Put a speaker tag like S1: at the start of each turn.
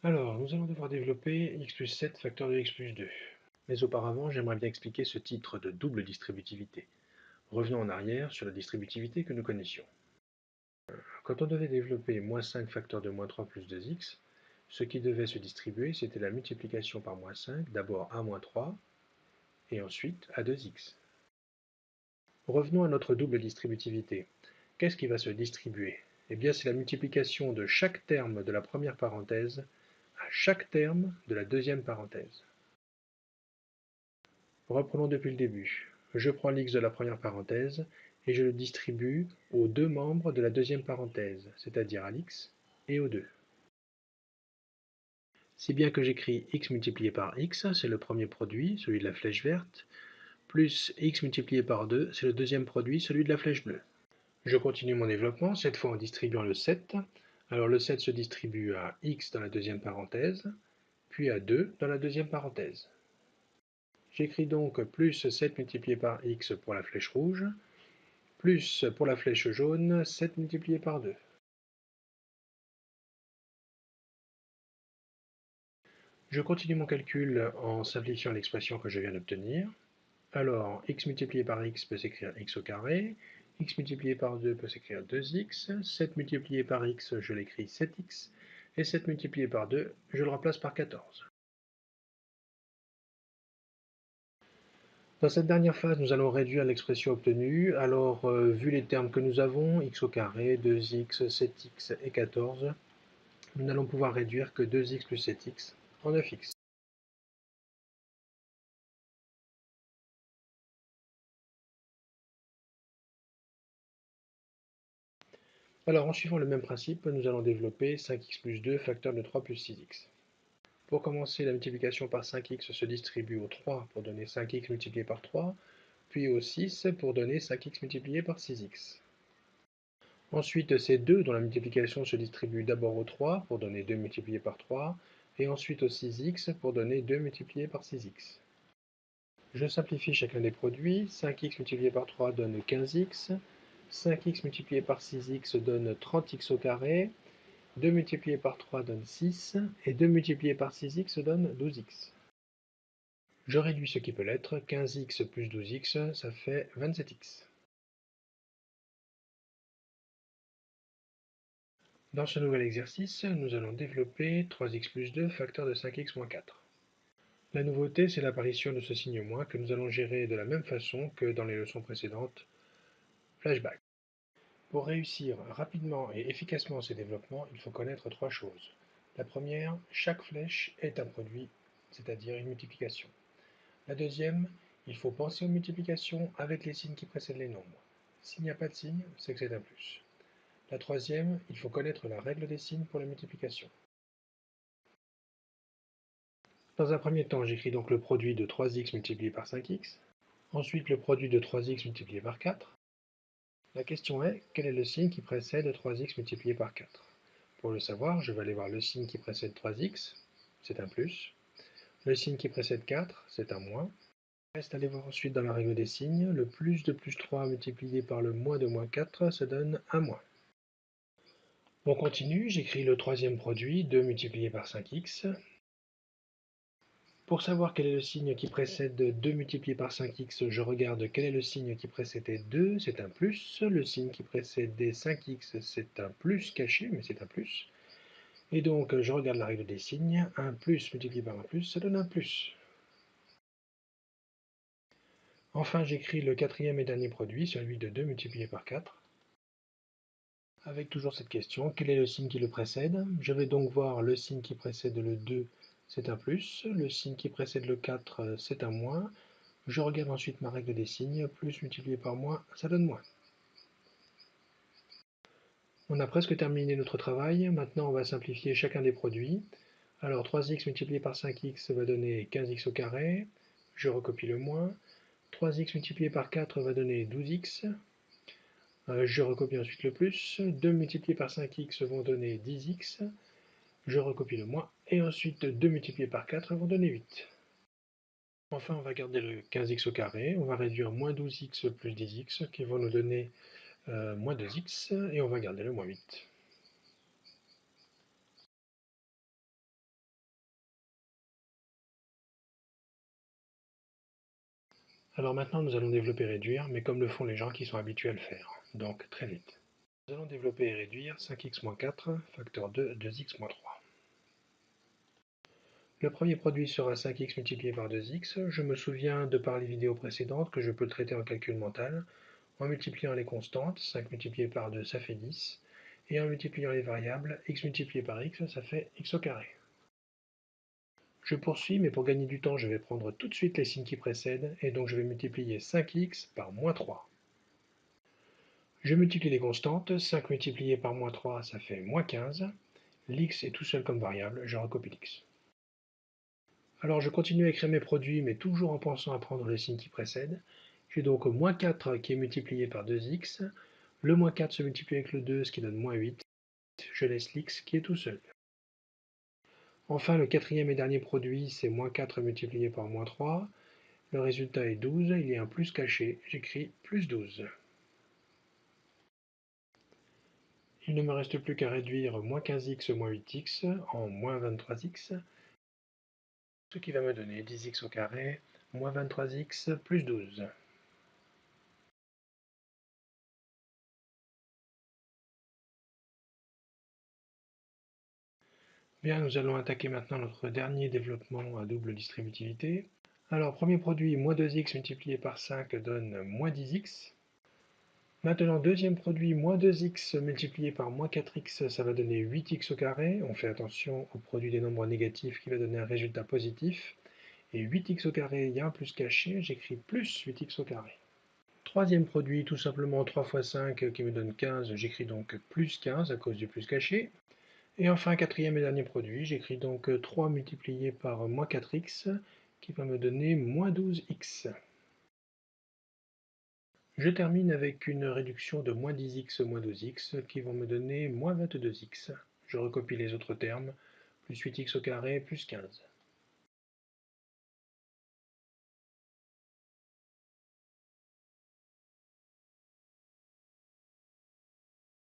S1: Alors, nous allons devoir développer x plus 7 facteur de x plus 2. Mais auparavant, j'aimerais bien expliquer ce titre de double distributivité. Revenons en arrière sur la distributivité que nous connaissions. Quand on devait développer moins 5 facteur de moins 3 plus 2x, ce qui devait se distribuer, c'était la multiplication par moins 5, d'abord à moins 3, et ensuite à 2x. Revenons à notre double distributivité. Qu'est-ce qui va se distribuer? Eh bien, c'est la multiplication de chaque terme de la première parenthèse à chaque terme de la deuxième parenthèse. Reprenons depuis le début. Je prends l'x de la première parenthèse et je le distribue aux deux membres de la deuxième parenthèse, c'est-à-dire à l'x et aux 2. Si bien que j'écris x multiplié par x, c'est le premier produit, celui de la flèche verte, plus x multiplié par 2, c'est le deuxième produit, celui de la flèche bleue. Je continue mon développement, cette fois en distribuant le 7. Alors le 7 se distribue à x dans la deuxième parenthèse, puis à 2 dans la deuxième parenthèse. J'écris donc plus 7 multiplié par x pour la flèche rouge, plus pour la flèche jaune, 7 multiplié par 2. Je continue mon calcul en simplifiant l'expression que je viens d'obtenir. Alors, x multiplié par x peut s'écrire x au carré, x multiplié par 2 peut s'écrire 2x, 7 multiplié par x, je l'écris 7x, et 7 multiplié par 2, je le remplace par 14. Dans cette dernière phase, nous allons réduire l'expression obtenue. Alors, vu les termes que nous avons, x au carré, 2x, 7x et 14, nous n'allons pouvoir réduire que 2x plus 7x en 9x. Alors, en suivant le même principe, nous allons développer 5x plus 2 facteur de 3 plus 6x. Pour commencer, la multiplication par 5x se distribue au 3 pour donner 5x multiplié par 3, puis au 6 pour donner 5x multiplié par 6x. Ensuite, c'est 2 dont la multiplication se distribue d'abord au 3 pour donner 2 multiplié par 3, et ensuite au 6x pour donner 2 multiplié par 6x. Je simplifie chacun des produits. 5x multiplié par 3 donne 15x, 5x multiplié par 6x donne 30x au carré, 2 multiplié par 3 donne 6, et 2 multiplié par 6x donne 12x. Je réduis ce qui peut l'être, 15x plus 12x, ça fait 27x. Dans ce nouvel exercice, nous allons développer 3x plus 2 facteur de 5x moins 4. La nouveauté, c'est l'apparition de ce signe moins que nous allons gérer de la même façon que dans les leçons précédentes. Flashback. Pour réussir rapidement et efficacement ces développements, il faut connaître trois choses. La première, chaque flèche est un produit, c'est-à-dire une multiplication. La deuxième, il faut penser aux multiplications avec les signes qui précèdent les nombres. S'il n'y a pas de signe, c'est que c'est un plus. La troisième, il faut connaître la règle des signes pour la multiplication. Dans un premier temps, j'écris donc le produit de 3x multiplié par 5x, ensuite le produit de 3x multiplié par 4. La question est, quel est le signe qui précède 3x multiplié par 4? Pour le savoir, je vais aller voir le signe qui précède 3x, c'est un plus. Le signe qui précède 4, c'est un moins. Reste à aller voir ensuite dans la règle des signes, le plus de plus 3 multiplié par le moins de moins 4, ça donne un moins. On continue, j'écris le troisième produit, 2 multiplié par 5x. Pour savoir quel est le signe qui précède 2 multiplié par 5x, je regarde quel est le signe qui précédait 2, c'est un plus. Le signe qui précédait 5x, c'est un plus caché, mais c'est un plus. Et donc, je regarde la règle des signes. Un plus multiplié par un plus, ça donne un plus. Enfin, j'écris le quatrième et dernier produit, celui de 2 multiplié par 4. Avec toujours cette question, quel est le signe qui le précède? Je vais donc voir le signe qui précède le 2, c'est un plus. Le signe qui précède le 4, c'est un moins. Je regarde ensuite ma règle des signes, plus multiplié par moins, ça donne moins. On a presque terminé notre travail, maintenant on va simplifier chacun des produits. Alors 3x multiplié par 5x va donner 15x au carré, je recopie le moins. 3x multiplié par 4 va donner 12x, je recopie ensuite le plus. 2 multiplié par 5x vont donner 10x, je recopie le moins. Et ensuite 2 multiplié par 4 vont donner 8. Enfin, on va garder le 15x au carré, on va réduire moins 12x plus 10x qui vont nous donner moins 2x, et on va garder le moins 8. Alors maintenant, nous allons développer et réduire, mais comme le font les gens qui sont habitués à le faire. Donc très vite. Nous allons développer et réduire 5x-4, facteur 2, 2x-3. Le premier produit sera 5x multiplié par 2x. Je me souviens de par les vidéos précédentes que je peux le traiter en calcul mental. En multipliant les constantes, 5 multiplié par 2 ça fait 10. Et en multipliant les variables, x multiplié par x ça fait x au carré. Je poursuis, mais pour gagner du temps, je vais prendre tout de suite les signes qui précèdent, et donc je vais multiplier 5x par moins 3. Je multiplie les constantes, 5 multiplié par moins 3, ça fait moins 15. L'x est tout seul comme variable, je recopie l'x. Alors je continue à écrire mes produits, mais toujours en pensant à prendre les signes qui précèdent. J'ai donc moins 4 qui est multiplié par 2x. Le moins 4 se multiplie avec le 2, ce qui donne moins 8. Je laisse l'x qui est tout seul. Enfin, le quatrième et dernier produit, c'est moins 4 multiplié par moins 3. Le résultat est 12, il y a un plus caché, j'écris plus 12. Il ne me reste plus qu'à réduire moins 15x moins 8x en moins 23x, ce qui va me donner 10x au carré moins 23x plus 12. Bien, nous allons attaquer maintenant notre dernier développement à double distributivité. Alors, premier produit, moins 2x multiplié par 5 donne moins 10x. Maintenant, deuxième produit, moins 2x multiplié par moins 4x, ça va donner 8x au carré. On fait attention au produit des nombres négatifs qui va donner un résultat positif. Et 8x au carré, il y a un plus caché, j'écris plus 8x au carré. Troisième produit, tout simplement 3 fois 5 qui me donne 15, j'écris donc plus 15 à cause du plus caché. Et enfin, quatrième et dernier produit, j'écris donc 3 multiplié par moins 4x qui va me donner moins 12x. Je termine avec une réduction de moins 10x moins 12x qui vont me donner moins 22x. Je recopie les autres termes, plus 8x au carré plus 15.